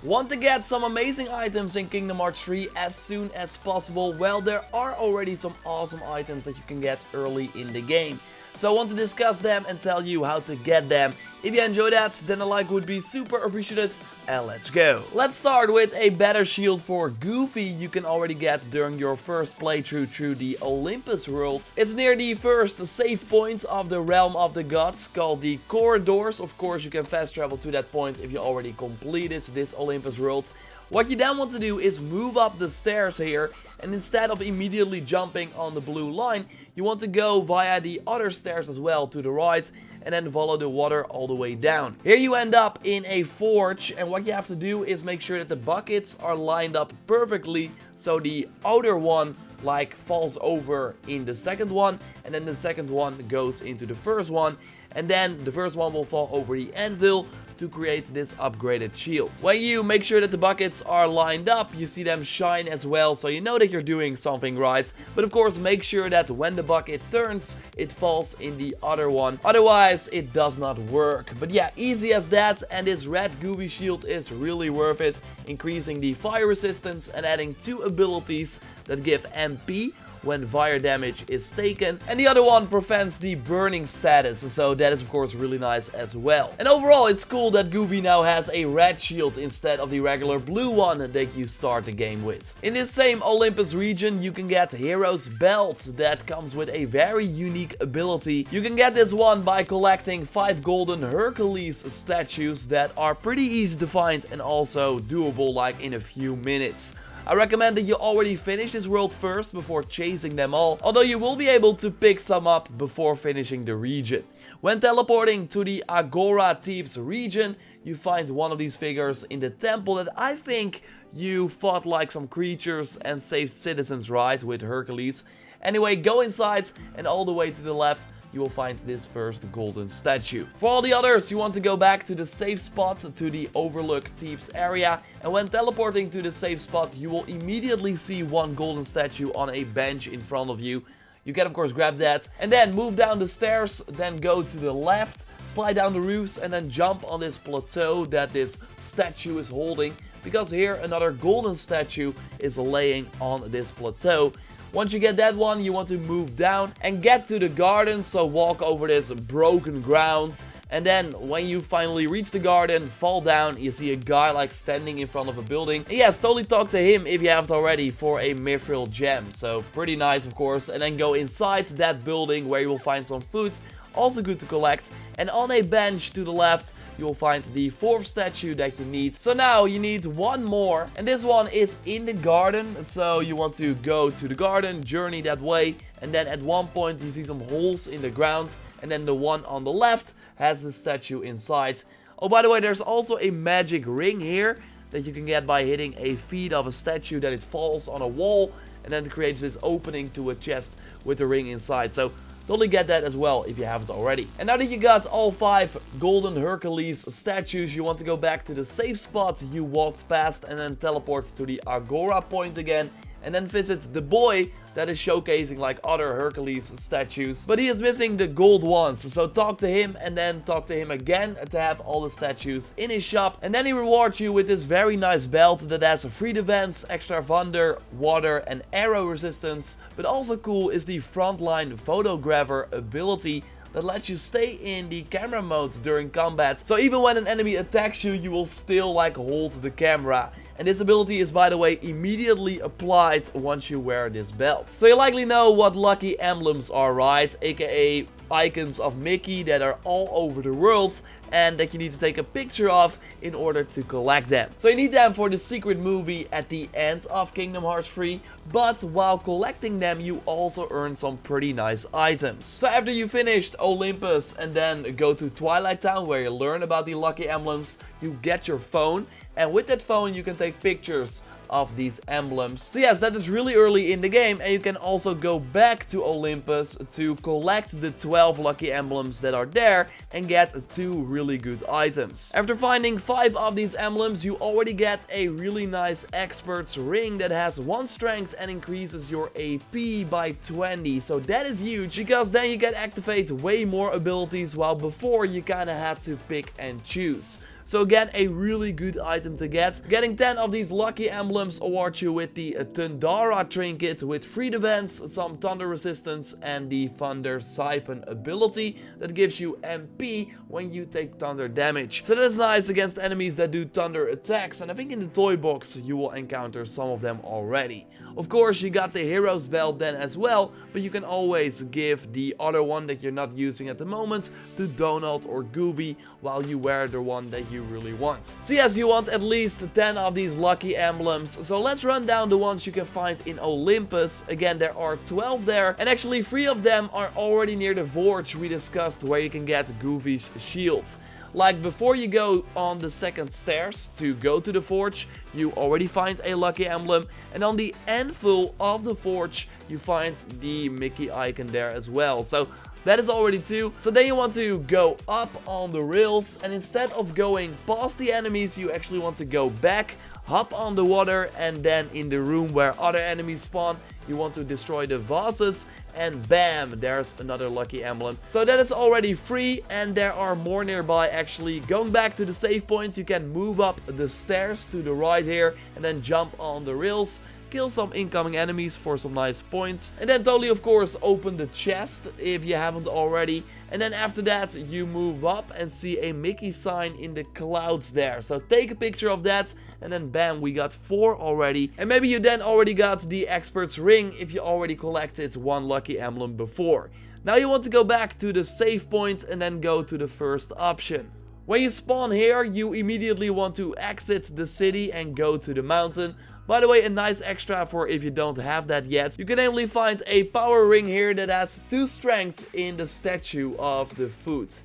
Want to get some amazing items in Kingdom Hearts 3 as soon as possible? Well, there are already some awesome items that you can get early in the game. So I want to discuss them and tell you how to get them. If you enjoy that, then a like would be super appreciated. And let's go. Let's start with a better shield for Goofy you can already get during your first playthrough through the Olympus world. It's near the first save point of the Realm of the Gods called the Corridors. Of course, you can fast travel to that point if you already completed this Olympus world. What you then want to do is move up the stairs here, and instead of immediately jumping on the blue line, you want to go via the other stairs as well to the right, and then follow the water all the way down. Here you end up in a forge, and what you have to do is make sure that the buckets are lined up perfectly, so the outer one like falls over in the second one, and then the second one goes into the first one, and then the first one will fall over the anvil to create this upgraded shield. When you make sure that the buckets are lined up, you see them shine as well, so you know that you're doing something right. But of course, make sure that when the bucket turns, it falls in the other one. Otherwise, it does not work. But yeah, easy as that, and this red gooey shield is really worth it, increasing the fire resistance and adding 2 abilities that give MP when fire damage is taken, and the other one prevents the burning status, so that is of course really nice as well. And overall, it's cool that Goofy now has a red shield instead of the regular blue one that you start the game with. In this same Olympus region, you can get Hero's Belt that comes with a very unique ability. You can get this one by collecting 5 golden Hercules statues that are pretty easy to find and also doable like in a few minutes. I recommend that you already finish this world first before chasing them all, although you will be able to pick some up before finishing the region. When teleporting to the Agora Thieves region, you find one of these figures in the temple that I think you fought like some creatures and saved citizens, right, with Hercules. Anyway, go inside, and all the way to the left you will find this first golden statue. For all the others, you want to go back to the safe spot, to the Overlook Thieves area, and when teleporting to the safe spot, you will immediately see one golden statue on a bench in front of you. You can of course grab that, and then move down the stairs, then go to the left, slide down the roofs, and then jump on this plateau that this statue is holding, because here another golden statue is laying on this plateau. Once you get that one, you want to move down and get to the garden, so walk over this broken ground. And then when you finally reach the garden, fall down, you see a guy like standing in front of a building. And yes, totally talk to him if you haven't already for a mithril gem. So pretty nice of course. And then go inside that building where you will find some food, also good to collect. And on a bench to the left, you will find the 4th statue that you need. So now you need one more, and this one is in the garden. So you want to go to the garden, journey that way, and then at one point you see some holes in the ground, and then the one on the left has the statue inside. Oh, by the way, there's also a magic ring here that you can get by hitting a feet of a statue that it falls on a wall, and then it creates this opening to a chest with the ring inside. So totally get that as well if you haven't already. And now that you got all 5 golden Hercules statues, you want to go back to the safe spot you walked past and then teleport to the Agora point again. And then visit the boy that is showcasing like other Hercules statues. But he is missing the gold ones. So talk to him and then talk to him again to have all the statues in his shop. And then he rewards you with this very nice belt that has free defense, extra thunder, water and arrow resistance. But also cool is the frontline photographer ability that lets you stay in the camera mode during combat. So even when an enemy attacks you, you will still like hold the camera. And this ability is, by the way, immediately applied once you wear this belt. So you likely know what lucky emblems are, right? AKA icons of Mickey that are all over the world and that you need to take a picture of in order to collect them. So you need them for the secret movie at the end of Kingdom Hearts 3, but while collecting them you also earn some pretty nice items. So after you finished Olympus and then go to Twilight Town where you learn about the lucky emblems, you get your phone, and with that phone you can take pictures of these emblems. So yes, that is really early in the game, and you can also go back to Olympus to collect the 12 lucky emblems that are there and get 2 really good items. After finding 5 of these emblems, you already get a really nice expert's ring that has 1 strength and increases your AP by 20. So that is huge, because then you can activate way more abilities, while before you kinda had to pick and choose. So again, a really good item to get. Getting 10 of these lucky emblems awards you with the Tundara trinket with free defense, some thunder resistance, and the Thunder Siphon ability that gives you MP when you take thunder damage. So that is nice against enemies that do thunder attacks, and I think in the toy box you will encounter some of them already. Of course, you got the Hero's Belt then as well, but you can always give the other one that you're not using at the moment to Donald or Goofy while you wear the one that you really want. So yes, you want at least 10 of these lucky emblems. So let's run down the ones you can find in Olympus. Again, there are 12 there, and actually 3 of them are already near the forge we discussed where you can get Goofy's shield. Like before you go on the second stairs to go to the forge, you already find a lucky emblem, and on the anvil of the forge you find the Mickey icon there as well. So that is already 2. So then you want to go up on the rails, and instead of going past the enemies, you actually want to go back, hop on the water, and then in the room where other enemies spawn, you want to destroy the vases, and bam, there's another lucky emblem. So that is already 3, and there are more nearby actually. Going back to the save point, you can move up the stairs to the right here, and then jump on the rails. Kill some incoming enemies for some nice points. And then totally, of course, open the chest if you haven't already. And then after that, you move up and see a Mickey sign in the clouds there. So take a picture of that, and then bam, we got 4 already. And maybe you then already got the Expert's Ring if you already collected 1 lucky emblem before. Now you want to go back to the save point and then go to the first option. When you spawn here, you immediately want to exit the city and go to the mountain. By the way, a nice extra for if you don't have that yet. You can namely find a power ring here that has 2 strengths in the statue of the foot.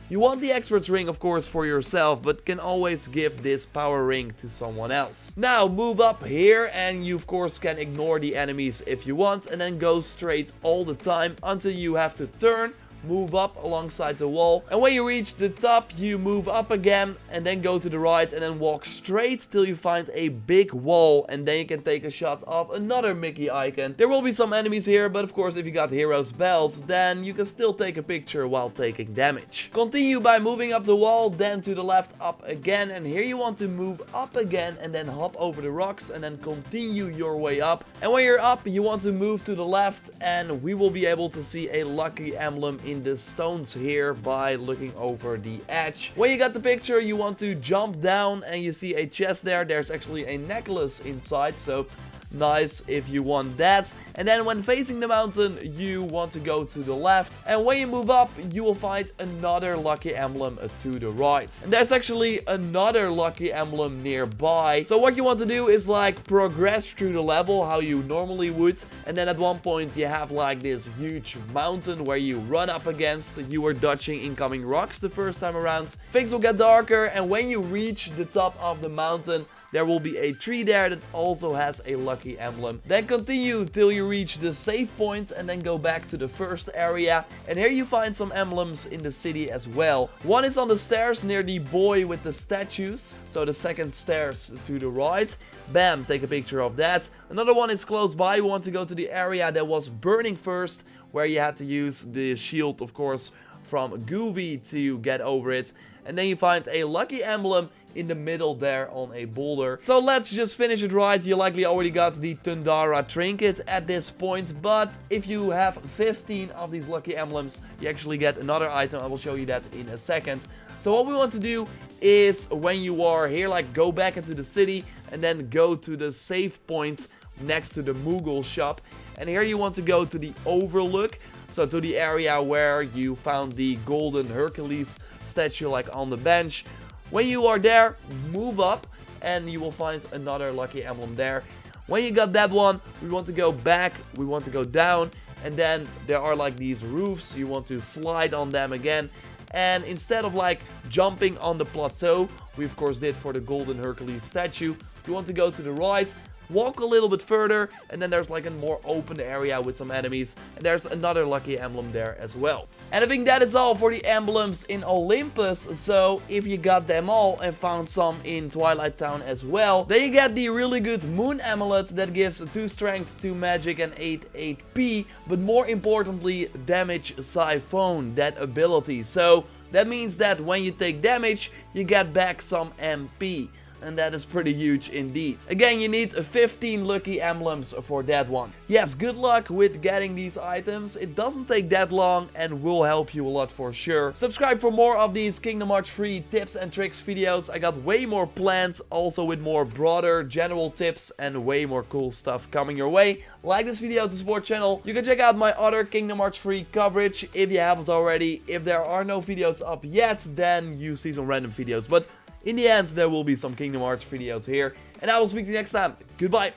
You want the Expert's Ring, of course, for yourself, but can always give this power ring to someone else. Now, move up here, and you, of course, can ignore the enemies if you want, and then go straight all the time until you have to turn, move up alongside the wall, and when you reach the top, you move up again, and then go to the right, and then walk straight till you find a big wall, and then you can take a shot of another Mickey icon. There will be some enemies here, but of course, if you got Hero's Belt, then you can still take a picture while taking damage. Continue by moving up the wall, then to the left up again, and here you want to move up again, and then hop over the rocks, and then continue your way up. And when you're up, you want to move to the left, and we will be able to see a lucky emblem in the stones here by looking over the edge. When you got the picture, you want to jump down, and you see a chest there. There's actually a necklace inside, so nice if you want that. And then when facing the mountain, you want to go to the left, and when you move up, you will find another lucky emblem to the right. And there's actually another lucky emblem nearby. So what you want to do is like progress through the level how you normally would, and then at one point you have like this huge mountain where you run up against. You were dodging incoming rocks the first time around. Things will get darker, and when you reach the top of the mountain, there will be a tree there that also has a lucky emblem. Then continue till you reach the save point, and then go back to the first area. And here you find some emblems in the city as well. One is on the stairs near the boy with the statues. So the second stairs to the right. Bam, take a picture of that. Another one is close by. We want to go to the area that was burning first, where you had to use the shield, of course, from Goofy to get over it. And then you find a lucky emblem in the middle there on a boulder. So let's just finish it right. You likely already got the Tundara trinket at this point, but if you have 15 of these lucky emblems, you actually get another item. I will show you that in a second. So what we want to do is when you are here, like go back into the city and then go to the save point next to the Moogle shop. And here you want to go to the overlook. So to the area where you found the golden Hercules statue like on the bench. When you are there, move up and you will find another lucky emblem there. When you got that one, we want to go back, we want to go down, and then there are like these roofs. You want to slide on them again. And instead of like jumping on the plateau, we of course did for the golden Hercules statue, you want to go to the right, walk a little bit further, and then there's like a more open area with some enemies, and there's another lucky emblem there as well. And I think that is all for the emblems in Olympus. So if you got them all and found some in Twilight Town as well, then you get the really good moon amulet that gives 2 strength, 2 magic, and 8 HP, but more importantly damage siphon, that ability. So That means that when you take damage, you get back some MP. And that is pretty huge indeed. Again, you need 15 lucky emblems for that one. Yes, good luck with getting these items. It doesn't take that long and will help you a lot for sure. Subscribe for more of these Kingdom Hearts 3 tips and tricks videos. I got way more planned, also with more broader general tips and way more cool stuff coming your way. Like this video to support channel. You can check out my other Kingdom Hearts 3 coverage if you haven't already. If there are no videos up yet, then you see some random videos. But in the end, there will be some Kingdom Hearts videos here. And I will speak to you next time. Goodbye.